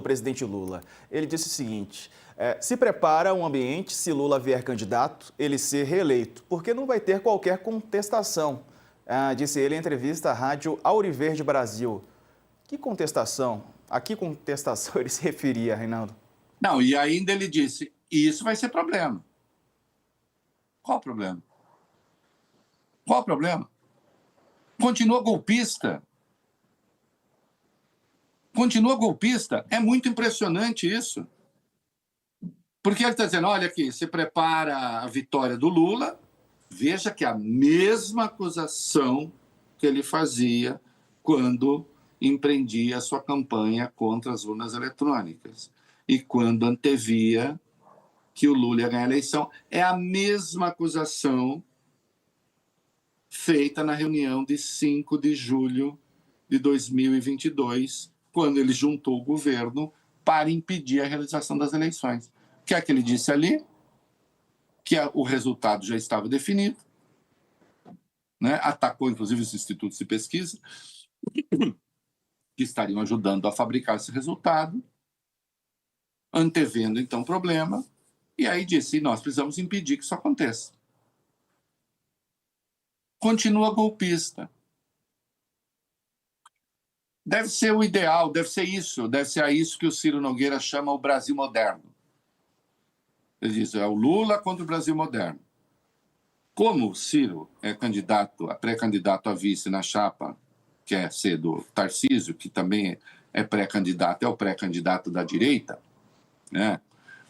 presidente Lula. Ele disse o seguinte: se prepara um ambiente, se Lula vier candidato, ele ser reeleito, porque não vai ter qualquer contestação, disse ele em entrevista à rádio Auriverde Brasil. Que contestação? A que contestação ele se referia, Reinaldo? Não, e ainda ele disse, isso vai ser problema. Qual o problema? Qual o problema? Continua golpista. Continua golpista. É muito impressionante isso. Porque ele está dizendo, olha aqui, se prepara a vitória do Lula, veja que é a mesma acusação que ele fazia quando empreendia a sua campanha contra as urnas eletrônicas e quando antevia que o Lula ia ganhar a eleição. É a mesma acusação feita na reunião de 5 de julho de 2022, quando ele juntou o governo para impedir a realização das eleições. O que é que ele disse ali? Que o resultado já estava definido, né? Atacou, inclusive, os institutos de pesquisa, que estariam ajudando a fabricar esse resultado, antevendo, então, o problema, e aí disse, nós precisamos impedir que isso aconteça. Continua golpista. Deve ser o ideal, deve ser a isso que o Ciro Nogueira chama o Brasil moderno. Ele diz, é o Lula contra o Brasil moderno. Como o Ciro é pré-candidato a vice na chapa, que é ser do Tarcísio, que também é pré-candidato, é o pré-candidato da direita, né?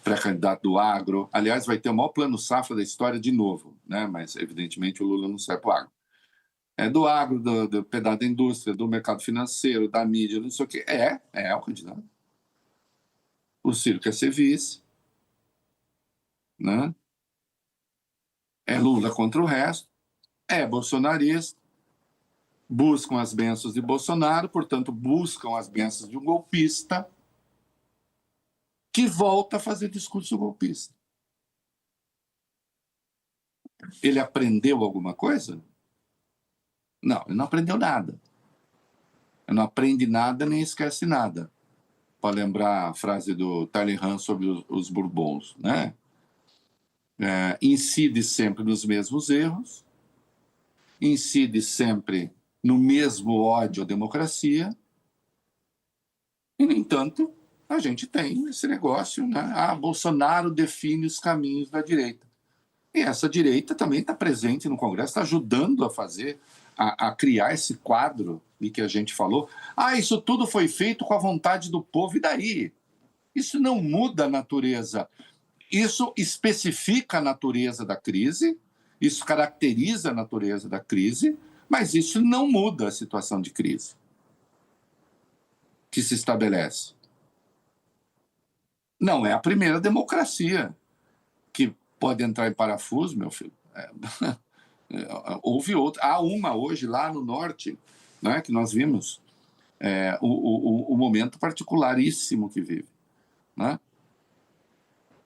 Pré-candidato do agro. Aliás, vai ter o maior plano safra da história de novo, né? Mas, evidentemente, o Lula não serve para o agro. É do agro, do pedaço da indústria, do mercado financeiro, da mídia, não sei o quê. É o candidato. O Ciro quer ser vice, né? É Lula contra o resto, é bolsonarista, buscam as bênçãos de Bolsonaro, portanto, buscam as bênçãos de um golpista que volta a fazer discurso golpista. Ele aprendeu alguma coisa? Não, ele não aprendeu nada. Ele não aprende nada nem esquece nada. Para lembrar a frase do Talleyrand sobre os Bourbons, né? Incide sempre nos mesmos erros, incide sempre no mesmo ódio à democracia, e, no entanto, a gente tem esse negócio, né? Bolsonaro define os caminhos da direita. E essa direita também está presente no Congresso, está ajudando a fazer, a criar esse quadro de que a gente falou. Isso tudo foi feito com a vontade do povo, e daí? Isso não muda a natureza. Isso especifica a natureza da crise, isso caracteriza a natureza da crise, mas isso não muda a situação de crise que se estabelece. Não é a primeira democracia que pode entrar em parafuso, meu filho. Houve outra. Há uma hoje lá no norte, né, que nós vimos o momento particularíssimo que vive, né?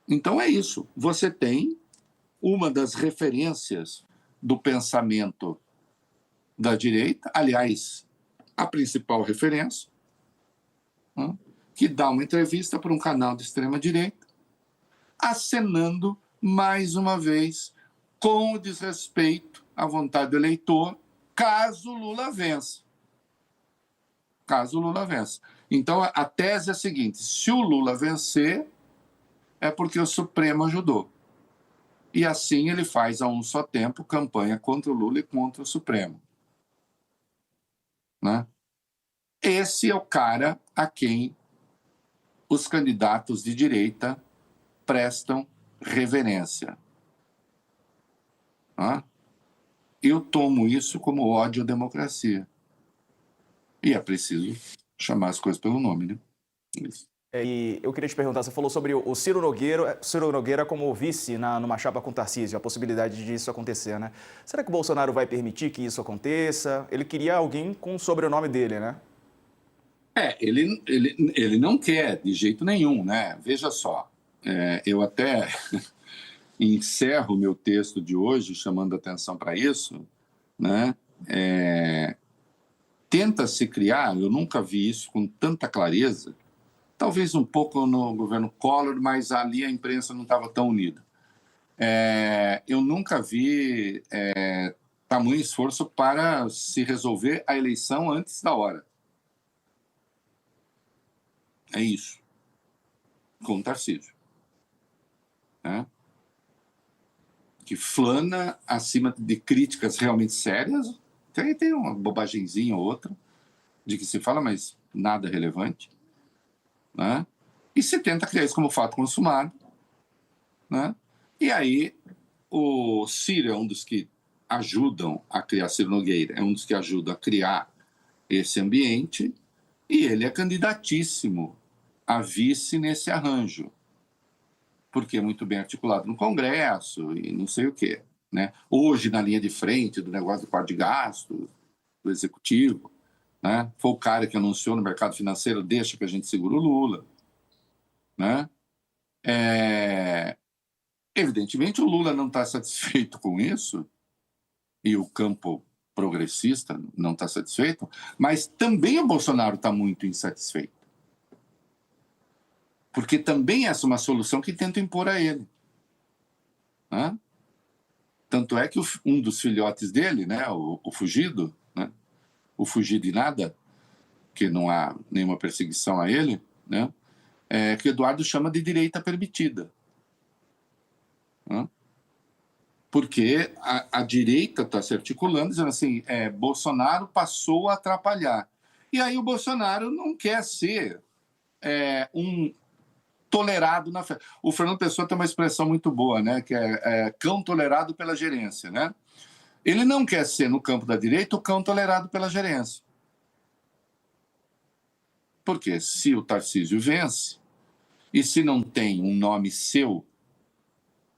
Então é isso. Você tem uma das referências do pensamento da direita, aliás, a principal referência, né, que dá uma entrevista para um canal de extrema-direita, acenando mais uma vez com o desrespeito à vontade do eleitor, caso Lula vença. Caso Lula vença. Então, a tese é a seguinte: se o Lula vencer, é porque o Supremo ajudou. E assim ele faz a um só tempo campanha contra o Lula e contra o Supremo, né? Esse é o cara a quem os candidatos de direita prestam reverência. Né? Eu tomo isso como ódio à democracia. E é preciso chamar as coisas pelo nome, né? Isso. E eu queria te perguntar, você falou sobre o Ciro Nogueira como vice numa chapa com Tarcísio, a possibilidade disso acontecer, né? Será que o Bolsonaro vai permitir que isso aconteça? Ele queria alguém com o sobrenome dele, né? Ele não quer de jeito nenhum, né? Veja só, eu até encerro o meu texto de hoje chamando atenção para isso, né? Tenta-se criar, eu nunca vi isso com tanta clareza, talvez um pouco no governo Collor, mas ali a imprensa não estava tão unida. Eu nunca vi tamanho esforço para se resolver a eleição antes da hora. É isso. Com o Tarcísio. Né? Que flana acima de críticas realmente sérias. Tem uma bobagemzinha ou outra de que se fala, mas nada relevante. Né? E se tenta criar isso como fato consumado. Né? E aí o Ciro é um dos que ajudam a criar, Ciro Nogueira é um dos que ajuda a criar esse ambiente, e ele é candidatíssimo a vice nesse arranjo, porque é muito bem articulado no Congresso e não sei o quê. Né? Hoje, na linha de frente do negócio do quadro de gasto, do Executivo, né? Foi o cara que anunciou no mercado financeiro, deixa que a gente segura o Lula. Né? Evidentemente, o Lula não está satisfeito com isso, e o campo progressista não está satisfeito, mas também o Bolsonaro está muito insatisfeito. Porque também essa é uma solução que tenta impor a ele. Né? Tanto é que um dos filhotes dele, né, o Fugido, né, o Fugido e nada, que não há nenhuma perseguição a ele, né, que Eduardo chama de direita permitida. Né? Porque a direita está se articulando, dizendo assim, Bolsonaro passou a atrapalhar. E aí o Bolsonaro não quer ser um tolerado na fé. O Fernando Pessoa tem uma expressão muito boa, né, que é cão tolerado pela gerência. Né? Ele não quer ser, no campo da direita, o cão tolerado pela gerência. Porque se o Tarcísio vence, e se não tem um nome seu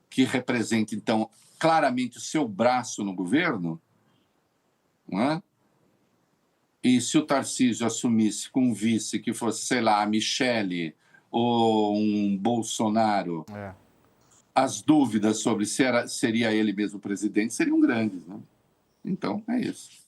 que represente, então, claramente o seu braço no governo, não é? E se o Tarcísio assumisse com um vice que fosse, sei lá, a Michele ou um Bolsonaro, as dúvidas sobre se seria ele mesmo presidente seriam grandes. Né? Então, é isso.